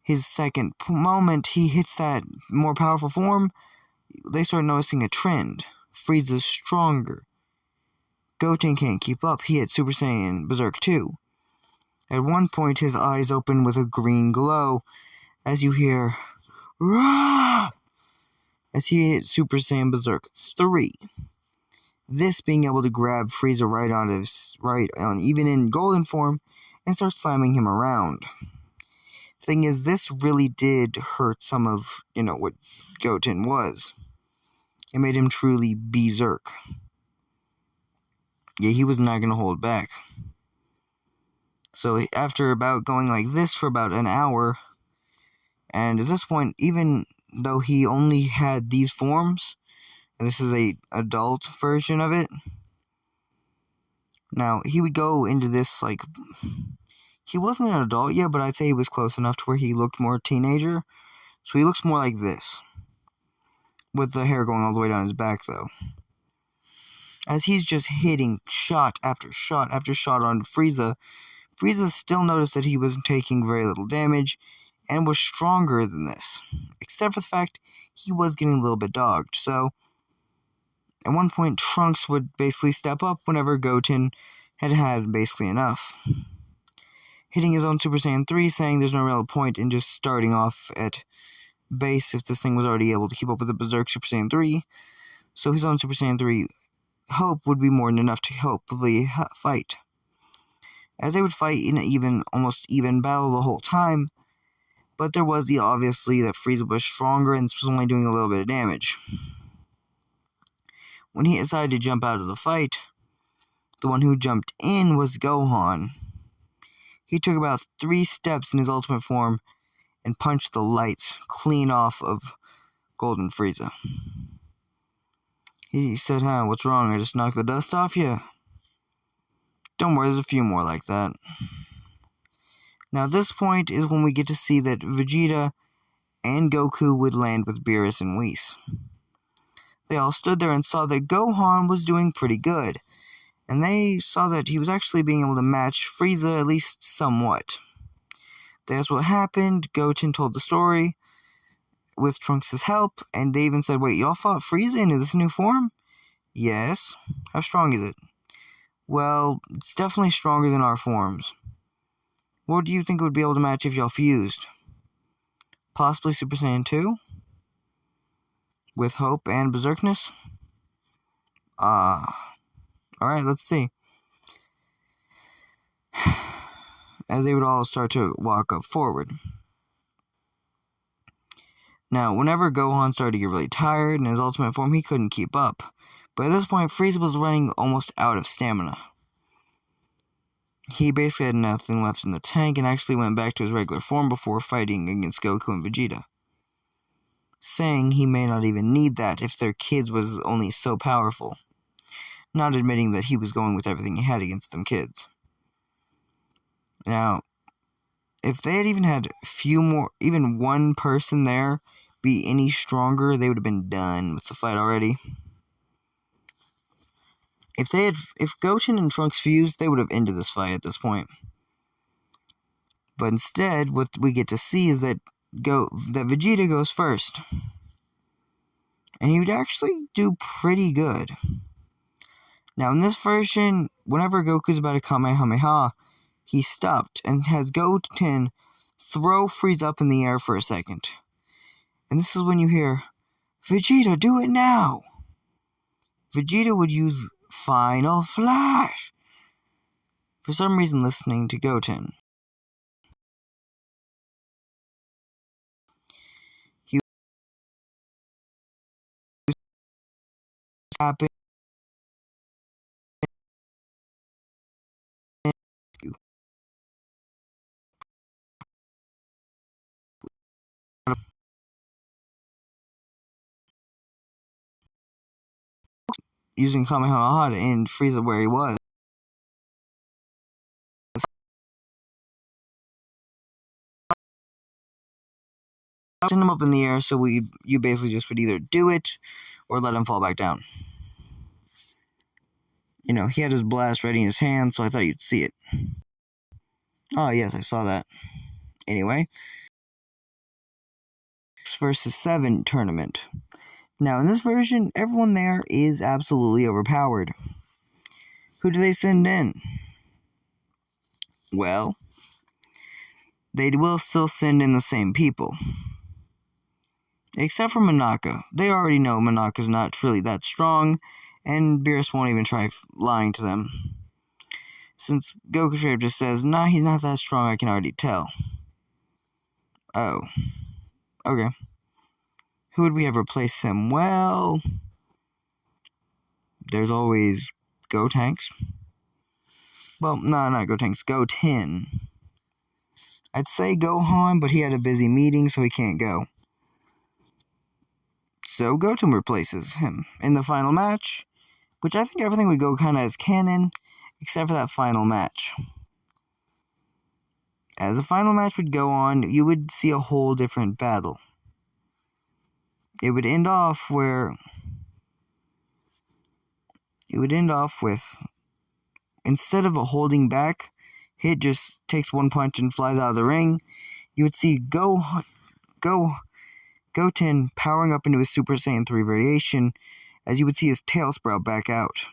his second moment he hits that more powerful form, they start noticing a trend. Frieza's stronger. Goten can't keep up. He hit Super Saiyan Berserk 2. At one point, his eyes open with a green glow as you hear, "Rah!" as he hit Super Saiyan Berserk 3. This being able to grab Frieza right on even in golden form and start slamming him around. Thing is, this really did hurt some of, what Goten was. It made him truly berserk. Yeah, he was not going to hold back. So after about going like this for about an hour, and at this point, even though he only had these forms, and this is a adult version of it, now he would go into this he wasn't an adult yet, but I'd say he was close enough to where he looked more teenager. So he looks more like this, with the hair going all the way down his back though. As he's just hitting shot after shot after shot on Frieza, Frieza still noticed that he was taking very little damage and was stronger than this, except for the fact he was getting a little bit dogged. So at one point, Trunks would basically step up whenever Goten had basically enough, hitting his own Super Saiyan 3, saying there's no real point in just starting off at base if this thing was already able to keep up with the Berserk Super Saiyan 3. So his own Super Saiyan 3 hope would be more than enough to hopefully fight. As they would fight in an almost even battle the whole time, but there was obviously that Frieza was stronger and this was only doing a little bit of damage. When he decided to jump out of the fight, the one who jumped in was Gohan. He took about 3 steps in his ultimate form and punched the lights clean off of Golden Frieza. He said, what's wrong? I just knocked the dust off you? Don't worry, there's a few more like that. Now, this point is when we get to see that Vegeta and Goku would land with Beerus and Whis. They all stood there and saw that Gohan was doing pretty good, and they saw that he was actually being able to match Frieza at least somewhat. They asked what happened. Goten told the story with Trunks' help, and they even said, wait, y'all fought Frieza into this new form? Yes. How strong is it? Well, it's definitely stronger than our forms. What do you think it would be able to match if y'all fused? Possibly Super Saiyan 2? With hope and berserkness? Alright, let's see. As they would all start to walk up forward. Now, whenever Gohan started to get really tired in his ultimate form, he couldn't keep up. But at this point, Frieza was running almost out of stamina. He basically had nothing left in the tank and actually went back to his regular form before fighting against Goku and Vegeta, saying he may not even need that if their kids was only so powerful, not admitting that he was going with everything he had against them kids. Now, if they had even had even one person there be any stronger, they would have been done with the fight already. If Goten and Trunks fused, they would have ended this fight at this point. But instead, what we get to see is that Vegeta goes first. And he would actually do pretty good. Now, in this version, whenever Goku's about to Kamehameha, he stopped and has Goten throw Frieza up in the air for a second. And this is when you hear, Vegeta, do it now! Vegeta would use Final Flash. for some reason listening to Goten. He was happy. Using Kamehameha to end Frieza where he was. Send him up in the air, so you basically just would either do it or let him fall back down. You know, he had his blast ready in his hand, so I thought you'd see it. Oh, yes, I saw that. Anyway, 6 versus 7 tournament. Now, in this version, everyone there is absolutely overpowered. Who do they send in? Well, they will still send in the same people. Except for Monaka. They already know Monaka's not truly that strong, and Beerus won't even try lying to them. Since Goku straight up just says, nah, he's not that strong, I can already tell. Oh. Okay. Who would we have replaced him? Well, there's always Gotenks. Well, no, not Gotenks, Goten. I'd say Gohan, but he had a busy meeting, so he can't go. So Goten replaces him in the final match, which I think everything would go kind of as canon, except for that final match. As the final match would go on, you would see a whole different battle. It would end off with, instead of a holding back, Hit just takes one punch and flies out of the ring. You would see Goten powering up into his Super Saiyan 3 variation, as you would see his tail sprout back out.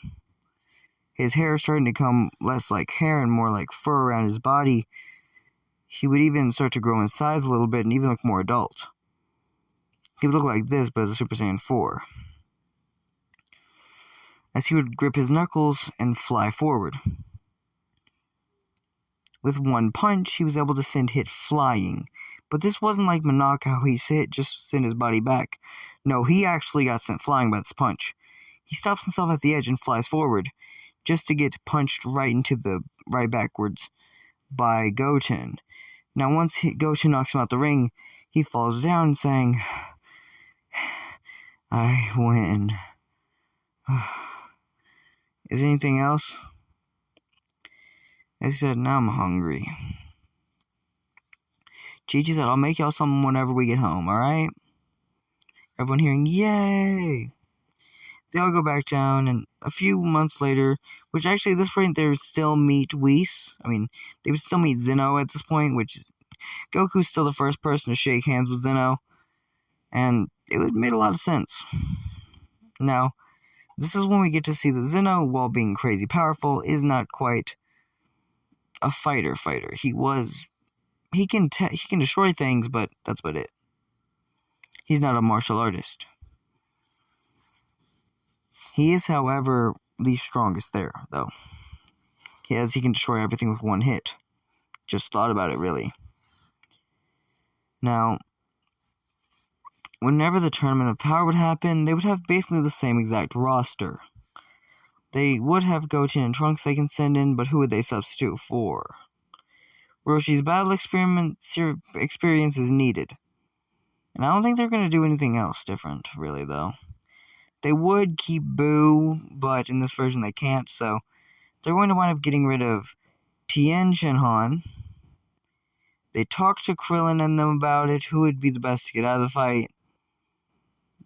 His hair is starting to become less like hair and more like fur around his body. He would even start to grow in size a little bit and even look more adult. He would look like this, but as a Super Saiyan 4. As he would grip his knuckles and fly forward. With one punch, he was able to send Hit flying. But this wasn't like Monaka, how he just sent his body back. No, he actually got sent flying by this punch. He stops himself at the edge and flies forward, just to get punched right backwards by Goten. Now, once Goten knocks him out the ring, he falls down saying, I win. Is there anything else? I said, now I'm hungry. Chi-Chi said, I'll make y'all something whenever we get home, alright? Everyone hearing, yay! They all go back down, and a few months later, which actually at this point they would still meet Whis. I mean, they would still meet Zeno at this point, which is, Goku's still the first person to shake hands with Zeno, and it would make a lot of sense. Now, this is when we get to see that Zeno, while being crazy powerful, is not quite a fighter. He can destroy things, but that's about it. He's not a martial artist. He is, however, the strongest there, though. He can destroy everything with one hit. Just thought about it, really. Now, whenever the Tournament of Power would happen, they would have basically the same exact roster. They would have Goten and Trunks they can send in, but who would they substitute for? Roshi's battle experience is needed. And I don't think they're going to do anything else different, really, though. They would keep Boo, but in this version they can't, so they're going to wind up getting rid of Tien Shinhan. They talk to Krillin and them about it, who would be the best to get out of the fight.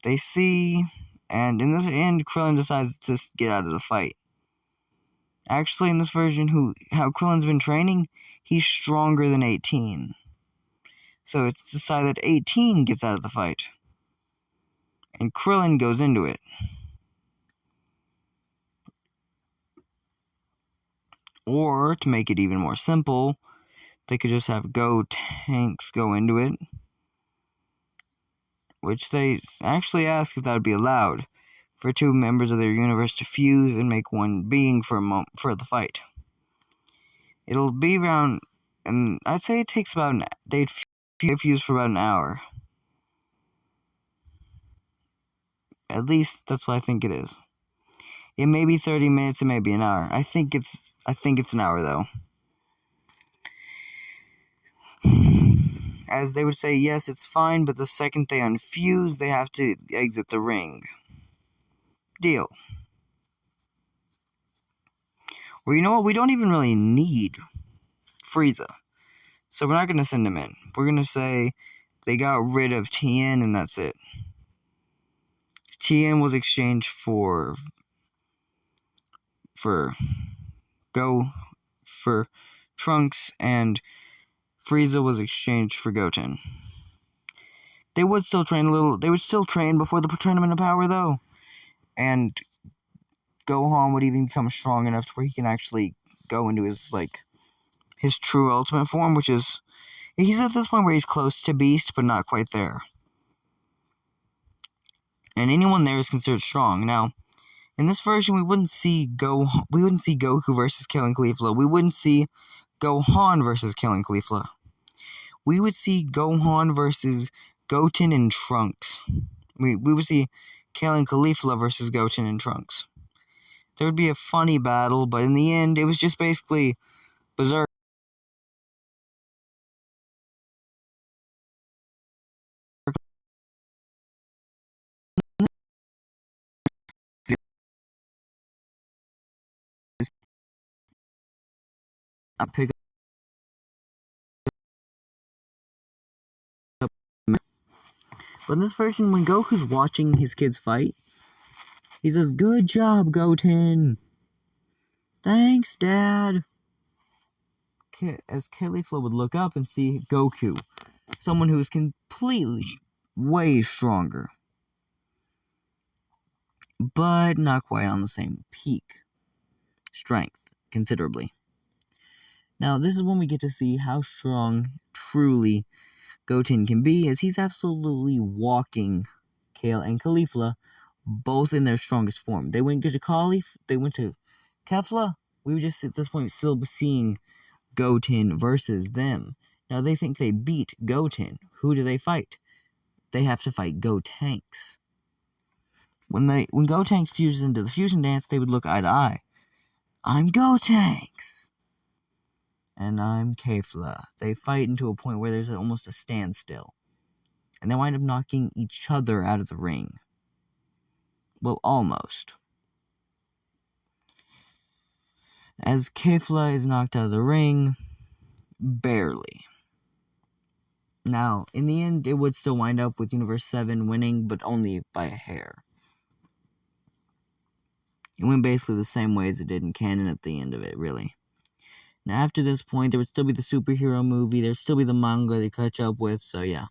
They see, and in this end, Krillin decides to get out of the fight. Actually, in this version, how Krillin's been training, he's stronger than 18. So it's decided that 18 gets out of the fight. And Krillin goes into it. Or, to make it even more simple, they could just have Gotenks go into it. Which they actually ask if that would be allowed, for two members of their universe to fuse and make one being for the fight. It'll be around, and I'd say it takes about they'd fuse for about an hour. At least that's what I think it is. It may be 30 minutes, it may be an hour. I think it's an hour though. As they would say, yes, it's fine, but the second they unfuse, they have to exit the ring. Deal. Well, you know what? We don't even really need Frieza. So we're not going to send him in. We're going to say they got rid of Tien and that's it. Tien was exchanged for Trunks, and Frieza was exchanged for Goten. They would still train before the Tournament of Power though. And Gohan would even become strong enough to where he can actually go into his true ultimate form, which is, he's at this point where he's close to Beast, but not quite there. And anyone there is considered strong. Now, in this version, we wouldn't see Goku versus Kale Caulifla. We wouldn't see Gohan versus Kale Caulifla. We would see Gohan versus Goten and Trunks. We would see Kale Caulifla versus Goten and Trunks. There would be a funny battle, but in the end, it was just basically Berserk. Pick up. But in this version, when Goku's watching his kids fight, he says, "Good job, Goten. Thanks, Dad." As Caulifla would look up and see Goku, someone who is completely way stronger, but not quite on the same peak strength, considerably. Now, this is when we get to see how strong, truly, Goten can be, as he's absolutely walking Kale and Caulifla, both in their strongest form. They went to Kefla. We were just at this point still seeing Goten versus them. Now they think they beat Goten. Who do they fight? They have to fight Gotenks. When Gotenks fuses into the fusion dance, they would look eye to eye. I'm Gotenks! And I'm Kefla. They fight into a point where there's almost a standstill. And they wind up knocking each other out of the ring. Well, almost. As Kefla is knocked out of the ring, barely. Now, in the end, it would still wind up with Universe 7 winning, but only by a hair. It went basically the same way as it did in canon at the end of it, really. Now, after this point, there would still be the superhero movie, there'd still be the manga to catch up with, so yeah.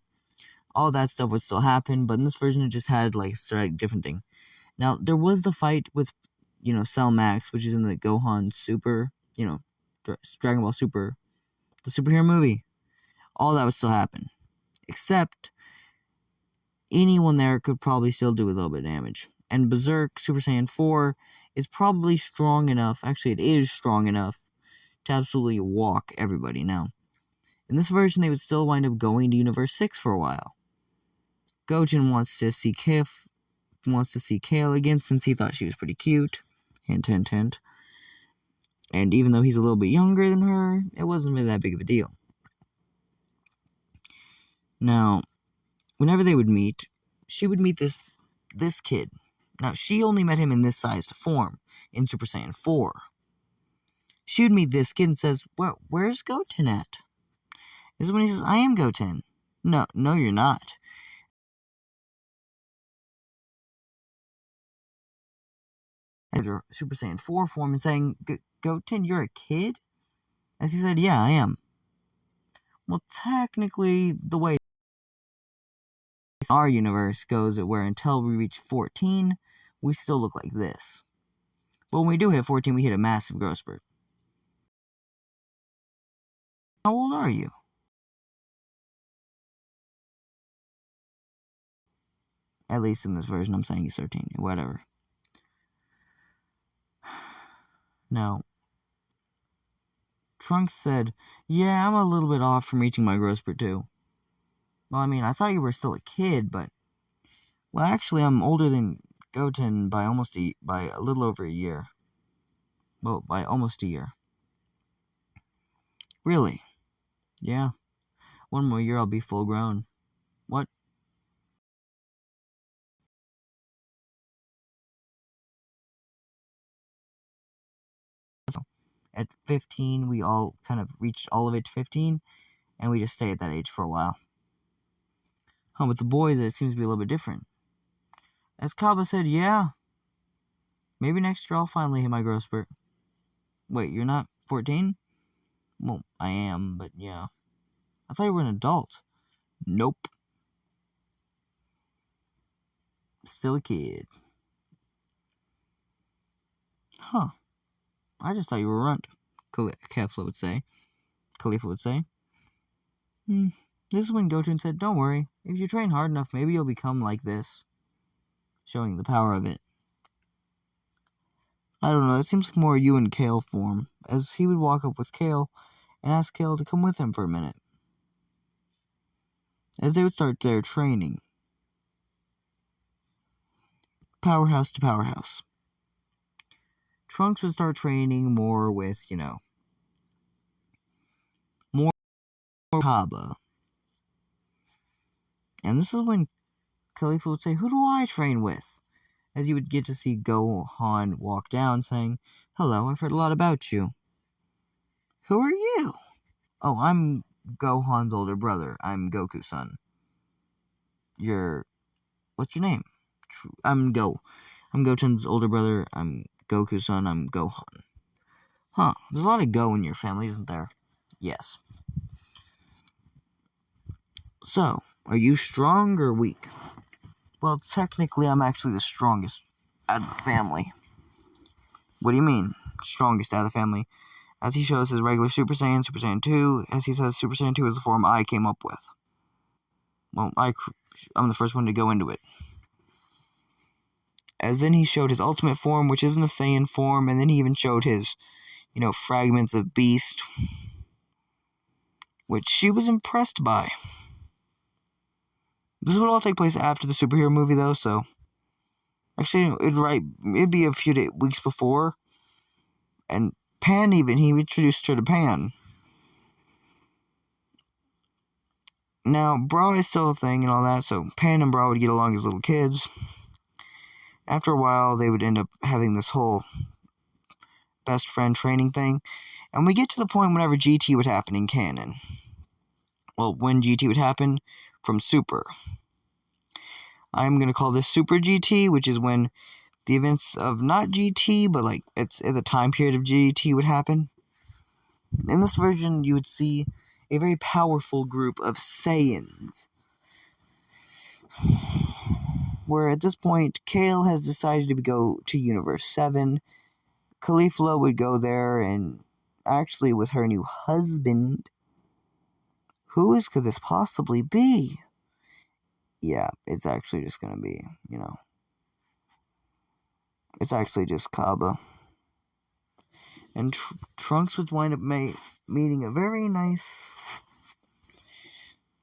All that stuff would still happen, but in this version, it just had, a different thing. Now, there was the fight with, Cell Max, which is in the Gohan Super, Dragon Ball Super, the superhero movie. All that would still happen. Except, anyone there could probably still do a little bit of damage. And Berserk Super Saiyan 4 is probably strong enough, actually it is strong enough, to absolutely walk everybody. Now, in this version, they would still wind up going to Universe 6 for a while. Goten wants to see Kale again, since he thought she was pretty cute. Hint, hint, hint. And even though he's a little bit younger than her, it wasn't really that big of a deal. Now, whenever they would meet, she would meet this kid. Now, she only met him in this sized form, in Super Saiyan 4. She would meet this kid and says, "Where's Goten at?" This is when he says, "I am Goten." No, you're not. Super Saiyan 4 form and saying, "Goten, you're a kid?" As he said, "Yeah, I am." Well, technically, the way our universe goes, where until we reach 14, we still look like this. But when we do hit 14, we hit a massive growth spurt. How old are you? At least in this version, I'm saying he's 13. Whatever. Now, Trunks said, "Yeah, I'm a little bit off from reaching my growth spurt too." Well, I mean, I thought you were still a kid, but... Well, actually, I'm older than Goten by by a little over a year. Well, by almost a year. Really? Yeah. One more year, I'll be full grown. What? At 15, we all kind of reached all of it to 15, and we just stay at that age for a while. With the boys, it seems to be a little bit different. As Kaba said, yeah, maybe next year I'll finally hit my growth spurt. Wait, you're not 14? Well, I am, but yeah. I thought you were an adult. Nope. Still a kid. Huh. I just thought you were a runt, Khalifa would say. This is when Goten said, "Don't worry, if you train hard enough, maybe you'll become like this." Showing the power of it. I don't know, it seems like more you and Kale form, as he would walk up with Kale and ask Kale to come with him for a minute. As they would start their training. Powerhouse to powerhouse. Trunks would start training more with, more Kaba. And this is when Khalifa would say, "Who do I train with?" As you would get to see Gohan walk down saying, "Hello, I've heard a lot about you." "Who are you?" "Oh, I'm Gohan's older brother. I'm Goku's son." What's your name?" I'm Goten's older brother. I'm Goku's son. I'm Gohan." Huh, there's a lot of Go in your family, isn't there? Yes. So, are you strong or weak? Well, technically, I'm actually the strongest out of the family. What do you mean, strongest out of the family? As he shows his regular Super Saiyan, Super Saiyan 2, as he says Super Saiyan 2 is the form I came up with. Well, I'm the first one to go into it. As then he showed his ultimate form, which isn't a Saiyan form, and then he even showed his, fragments of Beast, which she was impressed by. This would all take place after the superhero movie, though, so... Actually, it'd be a few weeks before, and Pan he introduced her to Pan. Now, Bra is still a thing and all that, so Pan and Bra would get along as little kids. After a while, they would end up having this whole best friend training thing, and we get to the point whenever GT would happen in canon. Well, when GT would happen from Super. I'm going to call this Super GT, which is when the events of not GT, but it's at the time period of GT would happen. In this version, you would see a very powerful group of Saiyans. Where at this point, Kale has decided to go to Universe 7. Caulifla would go there, and actually with her new husband. Who could this possibly be? Yeah, it's actually just gonna be, it's actually just Kaba. And Trunks would wind up meeting a very nice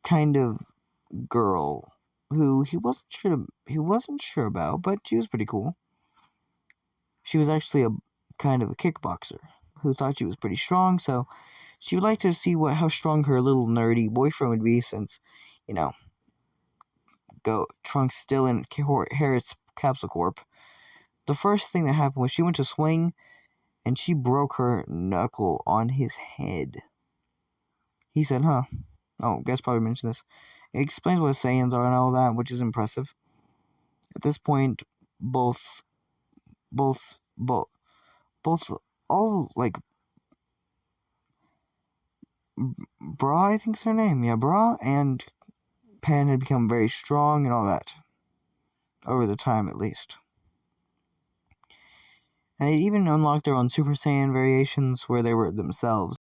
kind of girl who he wasn't sure about, but she was pretty cool. She was actually a kind of a kickboxer who thought she was pretty strong, so she would like to see how strong her little nerdy boyfriend would be, since, Trunks still in Harriet's Capsule Corp. The first thing that happened was she went to swing, and she broke her knuckle on his head. He said, "Huh." Oh, guess probably mentioned this. It explains what Saiyans are and all that, which is impressive. At this point, both, all, Bra, I think's her name. Yeah, Bra and Pan had become very strong and all that. Over the time, at least. And they even unlocked their own Super Saiyan variations where they were themselves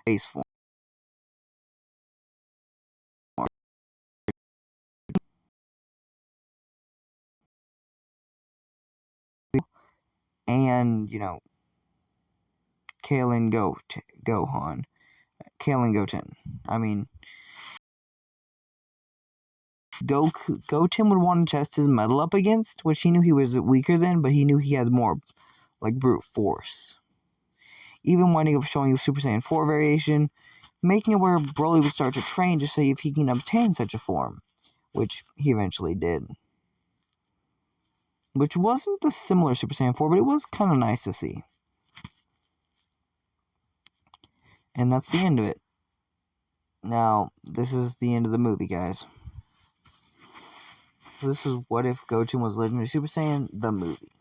base form. and, Kalen Gohan. Kalen Goten. I mean, Goten would want to test his metal up against, which he knew he was weaker than, but he knew he had more, like, brute force. Even winding up showing the Super Saiyan 4 variation, making it where Broly would start to train to see if he can obtain such a form, which he eventually did. Which wasn't the similar Super Saiyan 4, but it was kind of nice to see. And that's the end of it. Now, this is the end of the movie, guys. So this is What If Goten Was Legendary Super Saiyan, the movie.